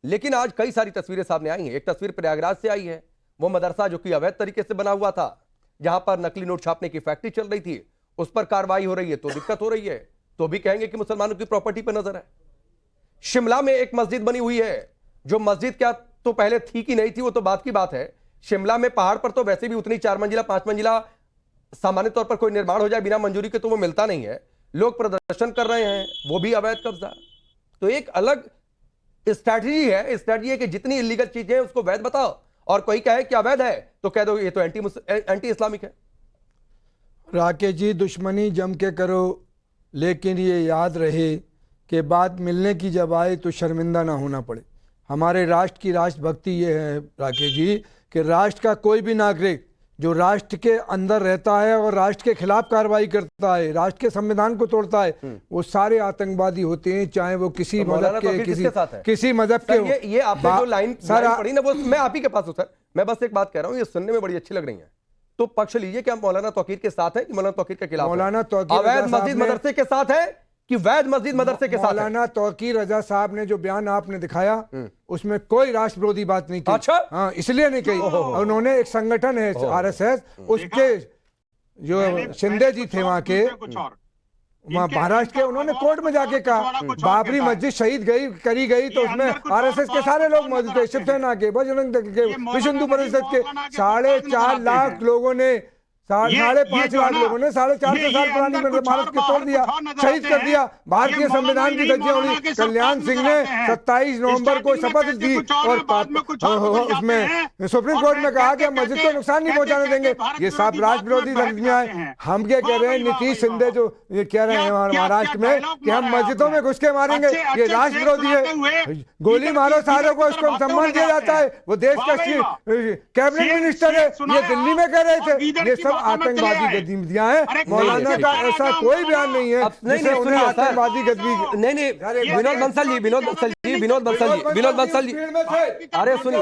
लेकिन आज कई सारी तस्वीरें सामने आई हैं। एक तस्वीर प्रयागराज से आई है, वो मदरसा जो कि अवैध तरीके से बना हुआ था, जहां पर नकली नोट छापने की फैक्ट्री चल रही थी, उस पर कार्रवाई हो रही है तो दिक्कत हो रही है, तो भी कहेंगे कि मुसलमानों की प्रॉपर्टी पर नजर है। शिमला में एक मस्जिद बनी हुई है, जो मस्जिद क्या तो पहले थी कि नहीं थी वो तो बात की बात है। शिमला में पहाड़ पर तो वैसे भी उतनी 4 मंजिला 5 मंजिला सामान्य तौर पर कोई निर्माण हो जाए बिना मंजूरी के तो वो मिलता नहीं है। लोग प्रदर्शन कर रहे हैं, वो भी अवैध कब्जा। तो एक अलग स्ट्रैटेजी है कि जितनी इलीगल चीजें हैं उसको वैध बताओ, और कोई कहे कि अवैध है तो कह दो ये तो एंटी इस्लामिक है। राकेश जी, दुश्मनी जम के करो, लेकिन ये याद रहे कि बात मिलने की जब आए तो शर्मिंदा ना होना पड़े। हमारे राष्ट्र की राष्ट्रभक्ति ये है राकेश जी कि राष्ट्र का कोई भी नागरिक जो राष्ट्र के अंदर रहता है और राष्ट्र के खिलाफ कार्रवाई करता है, राष्ट्र के संविधान को तोड़ता है, वो सारे आतंकवादी होते हैं, चाहे वो किसी मजहब के किसी मजहब के। ये आपने जो लाइन पढ़ी ना, वो मैं आप ही के पास हूं सर। मैं बस एक बात कह रहा हूं, ये सुनने में बड़ी अच्छी लग रही है, तो पक्ष लीजिए कि हम मौलाना तौकीर के साथ हैं कि मौलाना तौकीर के खिलाफ? मौलाना तौकीर अवैध मस्जिद मदरसे के साथ है कि वैध मस्जिद मदरसे के साथ? मौलाना तौकीर रजा साहब ने जो बयान आपने दिखाया उसमें कोई राष्ट्र विरोधी बात नहीं की। अच्छा, हाँ, इसलिए नहीं कही। उन्होंने एक संगठन है आरएसएस, उसके जो शिंदे जी थे वहां के, वहाँ महाराष्ट्र के, उन्होंने कोर्ट में जाके कहा बाबरी मस्जिद शहीद करी गई तो उसमें आरएसएस के सारे लोग मौजूद थे, शिवसेना के, बजरंग दल के, विश्व हिंदू परिषद के 4.5 लाख लोगों ने, 5.5 लाख लोगों ने 450 साल पुरानी इमारत को तोड़ दिया, शहीद कर दिया। भारतीय संविधान की धज्जियां उड़ी। कल्याण सिंह ने 27 नवंबर को शपथ दी और उसमें सुप्रीम कोर्ट में कहा कि हम मस्जिद को नुकसान नहीं पहुंचाने देंगे। ये सब राष्ट्र विरोधी धज्जियां हैं। हम क्या कह रहे हैं, नीतीश शिंदे जो ये कह रहे हैं महाराष्ट्र में कि हम मस्जिदों में घुस के मारेंगे, ये राष्ट्र विरोधी है। गोली मारो सारों को, उसको सम्मान दिया जाता है। वो देश का कैबिनेट मिनिस्टर है, ये दिल्ली में कह रहे थे। ये सब आतंकवादी गतिविधियां हैं। मौलाना का ऐसा कोई बयान नहीं है जिससे उन्हें आतंकवादी गतिविधि। नहीं, विनोद बंसल जी, अरे सुनिए,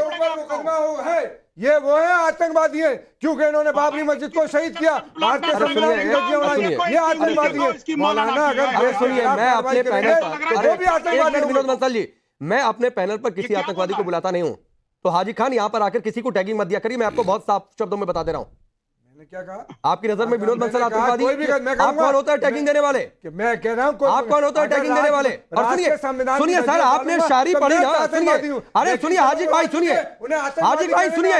ये वो है आतंकवादी है क्योंकि इन्होंने बाबरी मस्जिद को शहीद किया। भारतीय संविधान की धज्जियां उड़ाई, ये आतंकवादी है। मौलाना अगर सुनिए, मैं अपने पैनल पर, वो भी आतंकवादी। विनोद बंसल जी, मैं अपने पैनल पर किसी आतंकवादी को बुलाता नहीं हूं, तो हाजी खान यहां पर आकर किसी को टैगिंग मत दिया करिए। मैं आपको बहुत साफ शब्दों में बता दे रहा हूं। क्या कहा? आपकी नजर में विनोद बंसल आतंकवादी? आप कौन होता है टैगिंग देने वाले? मैं कह रहा हूं आप कौन होता है टैगिंग देने वाले? और सुनिए सर, आपने शायरी पढ़ी ना, सुनिए, अरे सुनिए हाजी भाई, सुनिए हाजी भाई, सुनिए,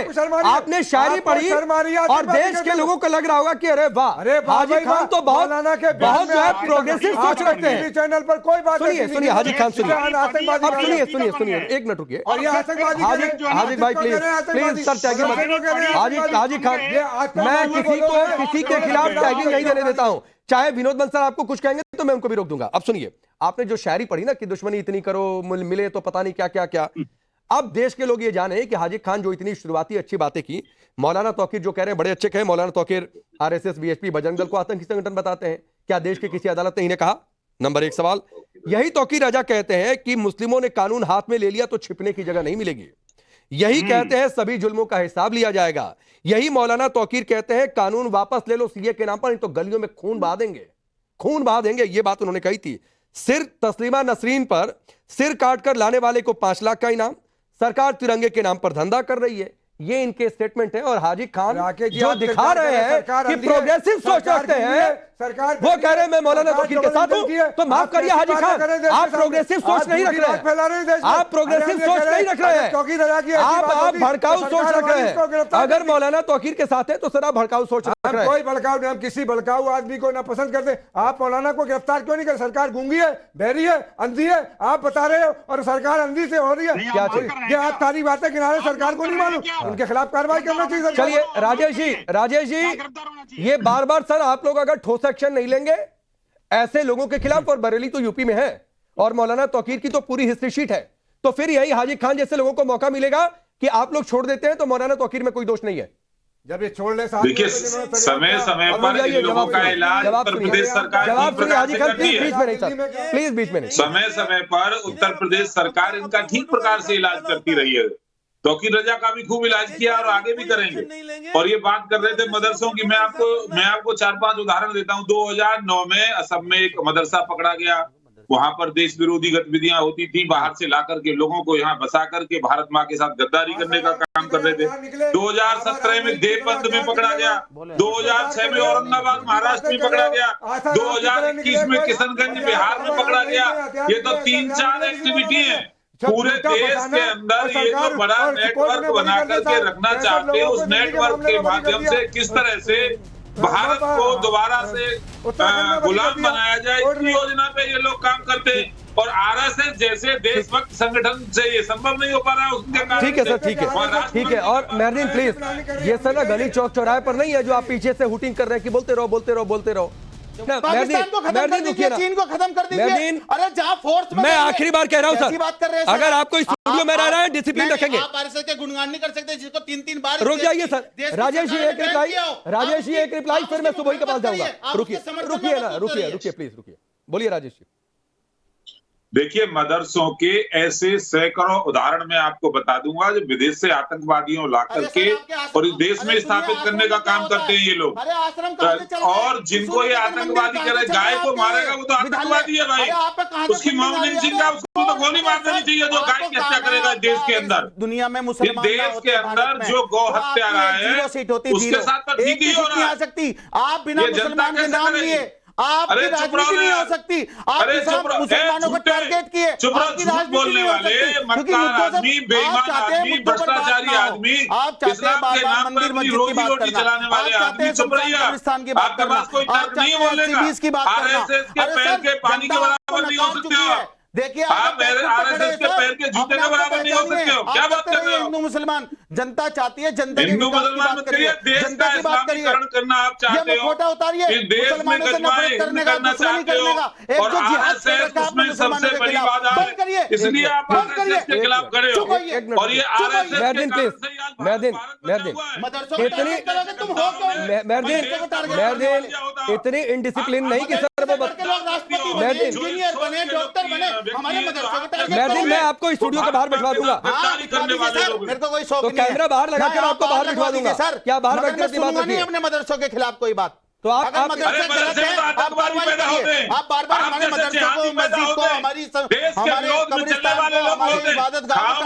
आपने शायरी पढ़ी और देश के लोगों को लग रहा होगा कि अरे वाह, हाजी खान तो बहुत जो है प्रोग्रेसिव सोच रखते हैं। चैनल पर कोई बात नहीं। सुनिए हाजी खान, सुनिए, एक मिनट रुकिए। हाजी भाई प्लीज सर, टैगिंग हाजी खान, मैं किसी के खिलाफ टैगिंग नहीं देने देता हूं। चाहे विनोद बंसल आपको कुछ कहेंगे तो मैं उनको भी रोक दूंगा। अब सुनिए, आपने जो शायरी पढ़ी ना कि दुश्मनी इतनी करो मिले तो पता नहीं क्या क्या क्या, अब देश के लोग ये जाने कि हाजी खान जो इतनी शुरुआती अच्छी बातें की, मौलाना तौकीर जो कह रहे हैं बड़े अच्छे कहे, मौलाना तौकीर आरएसएस बीएचपी बजरंग दल को आतंकी संगठन बताते हैं, क्या देश की किसी अदालत ने इन्हें कहा? नंबर 1 सवाल। यही तौकीर रजा कहते हैं कि मुस्लिमों ने कानून हाथ में ले लिया तो छिपने की जगह नहीं मिलेगी। यही कहते हैं सभी जुल्मों का हिसाब लिया जाएगा। यही मौलाना तौकीर कहते हैं कानून वापस ले लो सीए के नाम पर, नहीं तो गलियों में खून बहा देंगे। ये बात उन्होंने कही थी। सिर तस्लीमा नसरीन पर सिर काटकर लाने वाले को 5 लाख का इनाम, सरकार तिरंगे के नाम पर धंधा कर रही है, ये इनके स्टेटमेंट है। और हाजी खान जो दिखा रहे हैं कि प्रोग्रेसिव सोच रखते हैं, वो कह रहे हैं मैं मौलाना तौकीर के साथ हूं, तो माफ करिए हाजी खान, आप प्रोग्रेसिव सोच नहीं रख रहे हैं। आप प्रोग्रेसिव सोच नहीं रख रहे हैं, आप भड़काऊ सोच रख रहे हैं। अगर मौलाना तौकीर के साथ है तो सर आप भड़काऊ सोच रख रहे हैं। कोई भड़काऊ नहीं, हम किसी भड़काऊ आदमी को ना पसंद करते। आप मौलाना को गिरफ्तार क्यों नहीं कर? सरकार गूंगी है, बहरी है, अंधी है, आप बता रहे हो, और सरकार अंधी से हो रही है। क्या ये आप सारी बातें किनारे, सरकार को नहीं मालूम, उनके खिलाफ कार्रवाई करना चाहिए। चलिए राजेश जी, ये बार बार सर आप लोग अगर ठोस एक्शन नहीं लेंगे ऐसे लोगों के खिलाफ, और बरेली तो यूपी में है और मौलाना तौकीर की तो पूरी हिस्ट्री शीट है, तो फिर यही हाजी खान जैसे लोगों को मौका मिलेगा कि आप लोग छोड़ देते हैं तो मौलाना तौकीर में कोई दोष नहीं है। जब ये छोड़ ले, देखिए समय समय पर इन लोगों का इलाज उत्तर प्रदेश सरकार ठीक प्रकार से करती है। प्लीज बीच में नहीं। समय समय पर उत्तर प्रदेश सरकार इनका ठीक प्रकार से इलाज करती रही है। तौकीर रजा का भी खूब इलाज किया और आगे भी करेंगे। और ये बात कर रहे थे मदरसों की, मैं आपको 4-5 उदाहरण देता हूँ। 2009 में असम में एक मदरसा पकड़ा गया, वहां पर देश विरोधी गतिविधियां होती थी, बाहर से ला करके लोगों को यहाँ बसा करके भारत माँ के साथ गद्दारी करने का काम कर रहे थे। 2017 में देवबंद में पकड़ा गया, 2006 में औरंगाबाद महाराष्ट्र में पकड़ा गया, 2021 में किशनगंज बिहार में पकड़ा गया। ये तो 3-4 एक्टिविटी है। पूरे देश के अंदर ये जो बड़ा नेटवर्क बना करके रखना चाहते हैं, उस नेटवर्क के माध्यम से किस तरह से भारत को दोबारा से गुलाम बनाया जाए, इस योजना पे ये लोग काम करते हैं। और आरएसएस जैसे देशभक्त संगठन से ये संभव नहीं हो पा रहा है उनके कारण। ठीक है सर, ठीक है, ठीक है। और मेहरदीन प्लीज, ये सर ना गली चौक चौराहे पर नहीं है जो आप पीछे से हुटिंग कर रहे हैं कि बोलते रहो बोलते रहो बोलते रहो। पाकिस्तान को खत्म कर दीजिए, चीन को खत्म कर दीजिए। अरे जहां फोर्स में, मैं आखिरी बार कह रहा हूं सर, बात कर रहे हैं अगर आपको स्टूडियो में रह रहा है डिसिप्लिन रखेंगे। आप आरएसएस के गुणगान नहीं कर सकते जिसको 3-3 बार। रुक जाइए सर, राजेश जी एक रिप्लाई, राजेश जी एक रिप्लाई, फिर मैं सुबह के पास जाऊंगा। रुकिए रुकिए ना, रुकिए रुकिए प्लीज रुकिए, बोलिए राजेश जी। देखिए, मदरसों के ऐसे सैकड़ों उदाहरण मैं आपको बता दूंगा जो विदेश से आतंकवादियों ला करके और इस देश में स्थापित करने का काम करते हैं ये लोग। और जिनको ये आतंकवादी करे, गाय को मारेगा वो तो आतंकवादी है भाई। उसकी मोहम्मद सिंह का उसको तो गोली मार देनी चाहिए जो गाय की हत्या करेगा देश के अंदर। दुनिया में मुसलमान देश के अंदर जो गौ हत्या रहा है उसके साथ तो ठीक ही हो रहा है। आप बिना मुसलमान के नाम लिए आपकी राजनीति नहीं हो सकती। आप मुसलमानों को टारगेट किए, आपकी राजनीति बोलने वाले मक्कार आदमी, बेईमान आदमी, भ्रष्टाचारी आदमी, आप चाहते हैं बार बार मंदिर मस्जिद की बात करना, चलाने वाले आदमी, चुप रहिए। पाकिस्तान की बात करना, आप चाहते हैं सीबीएस की बात करना। आरएसएस के पैर के पानी के बराबर नहीं हो सकते हो। देखिए आप आरएसएस के पैर के जूते के बराबर नहीं हो सकते हो। क्या बात कर रहे हो? हिंदू मुसलमान जनता चाहती है, जनता की हिंदू मुसलमान मत करिए, देश का इस्लामीकरण करना आप चाहते हो। खोटा उतारिए, इस देश में गजवाए करना चाहते हो और आरएसएस उसमें सबसे बड़ी बात है, इसलिए आप आरएसएस के खिलाफ खड़े हो। और ये आरएसएस मेहरदीन प्लीज, मेहरदीन इतनी इनडिसिप्लिन नहीं कि सर वो मेहरदीन, मैं आपको स्टूडियो के बाहर बैठवा दूंगा। मेरे को कोई शौक तो नहीं है, कैमरा बाहर लगा कर आपको बाहर बैठवा दूंगा सर। क्या बाहर बैठ कर सुनूंगा नहीं अपने मदरसों के खिलाफ कोई बात। तो आप मदरसे गलत है, आप बार बार हमारे मदरसों को, मस्जिद को, हमारी हमारे कब्रिस्तान को, हमारी इबादतगाह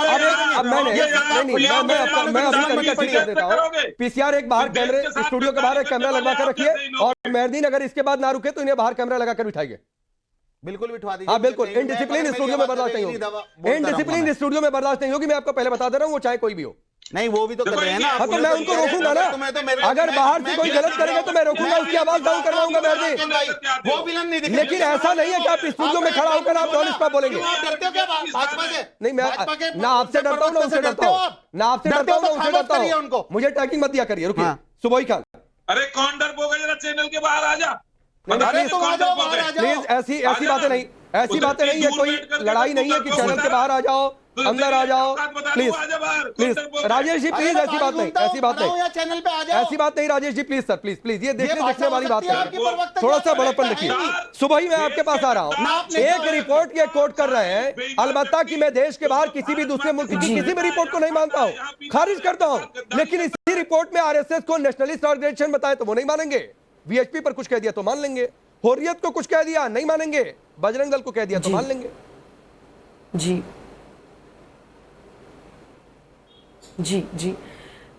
मैं अपनी तरीके ठीक कर देता हूँ। पीसीआर एक बाहर कैमरे स्टूडियो के बाहर एक कैमरा लगवा कर रखिए और मेहरदीन अगर इसके बाद ना रुके तो इन्हें बाहर कैमरा लगाकर बिठाइए। बिल्कुल बिठवा दीजिए। हाँ बिल्कुल, इनडिसिप्लिन स्टूडियो में बर्दाश्त नहीं होगी, इनडिसिप्लिन स्टूडियो में बर्दाश्त नहीं होगी। मैं आपको पहले बता दे रहा हूँ, वो चाहे कोई भी हो। नहीं वो भी तो कर रहे हैं ना। हाँ तो मैं उनको रोकूंगा ना, अगर बाहर से कोई गलत करेगा तो मैं रोकूंगा, उसकी आवाज डाउन करवाऊंगा मेहरदीन। वो विलन नहीं दिखेगा। लेकिन ऐसा नहीं है कि आप स्टूडियो में खड़ा होकर आप नॉन स्टॉप बोलेंगे। भाजपा से नहीं, मैं ना आपसे डरता हूँ ना उनसे डरता हूँ, ना आपसे डरता हूँ ना उनसे डरता हूँ। मुझे टैगिंग मत दिया करिए। रुकिए सुबह खान, अरे कौन डरपोक है, जरा चैनल के बाहर आ जा। प्लीज ऐसी बातें नहीं, ऐसी बातें नहीं है, कोई लड़ाई नहीं है कि चैनल के बाहर आ जाओ, अंदर आ जाओ। Please please Rajesh ji, please ऐसी बात नहीं, ऐसी बात नहीं, चैनल पे आ जाओ, ऐसी बात नहीं Rajesh ji, please sir, please please, ये देखने वाली बात है। थोड़ा सा बड़प्पन रखिए। सुबह ही मैं आपके पास आ रहा हूँ, एक रिपोर्ट ये कोट कर रहे हैं, अलबत्ता कि मैं देश के बाहर किसी भी दूसरे मुल्क की किसी भी रिपोर्ट को नहीं मानता हूँ, खारिज करता हूँ, लेकिन इसी रिपोर्ट में आरएसएस को नेशनलिस्ट ऑर्गेनाइजेशन बताए तो वो नहीं मानेंगे, वीएचपी पर कुछ कह दिया तो मान लेंगे, हुर्रियत को कुछ कह दिया नहीं मानेंगे, बजरंग दल को कह दिया तो मान लेंगे। जी जी जी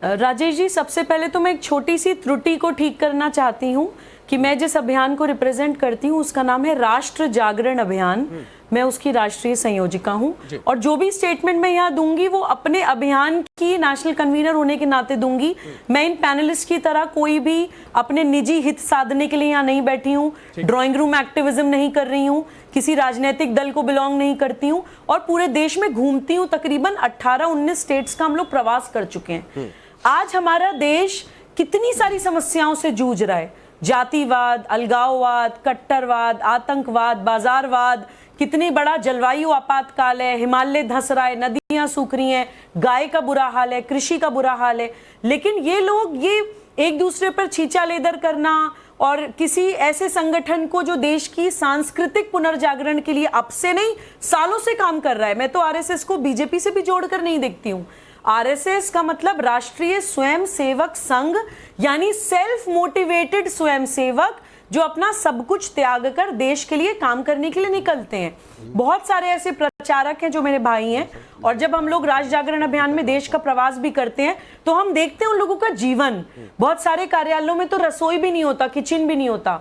राजेश जी, सबसे पहले तो मैं एक छोटी सी त्रुटि को ठीक करना चाहती हूँ कि मैं जिस अभियान को रिप्रेजेंट करती हूँ उसका नाम है राष्ट्र जागरण अभियान। मैं उसकी राष्ट्रीय संयोजिका हूँ और जो भी स्टेटमेंट मैं यहाँ दूंगी वो अपने अभियान की नेशनल कन्वीनर होने के नाते दूंगी। मैं इन पैनलिस्ट की तरह कोई भी अपने निजी हित साधने के लिए यहाँ नहीं बैठी हूँ, ड्राइंग रूम एक्टिविज्म नहीं कर रही हूँ, किसी राजनीतिक दल को बिलोंग नहीं करती हूँ और पूरे देश में घूमती हूँ। तकरीबन 18-19 स्टेट्स का हम लोग प्रवास कर चुके हैं। आज हमारा देश कितनी सारी समस्याओं से जूझ रहा है, जातिवाद, अलगाववाद, कट्टरवाद, आतंकवाद, बाजारवाद, कितनी बड़ा जलवायु आपातकाल है, हिमालय धंस रहा है, नदियां सूख रही हैं, गाय का बुरा हाल है, कृषि का बुरा हाल है। लेकिन ये लोग ये एक दूसरे पर छींचा लेदर करना और किसी ऐसे संगठन को जो देश की सांस्कृतिक पुनर्जागरण के लिए अब से नहीं सालों से काम कर रहा है। मैं तो आरएसएस को बीजेपी से भी जोड़कर नहीं देखती हूँ। आरएसएस का मतलब राष्ट्रीय स्वयं सेवक संघ, यानी सेल्फ मोटिवेटेड स्वयं सेवक जो अपना सब कुछ त्याग कर देश के लिए काम करने के लिए निकलते हैं। बहुत सारे ऐसे प्रचारक हैं जो मेरे भाई हैं, और जब हम लोग राष्ट्र जागरण अभियान में देश का प्रवास भी करते हैं तो हम देखते हैं उन लोगों का जीवन। बहुत सारे कार्यालयों में तो रसोई भी नहीं होता, किचन भी नहीं होता,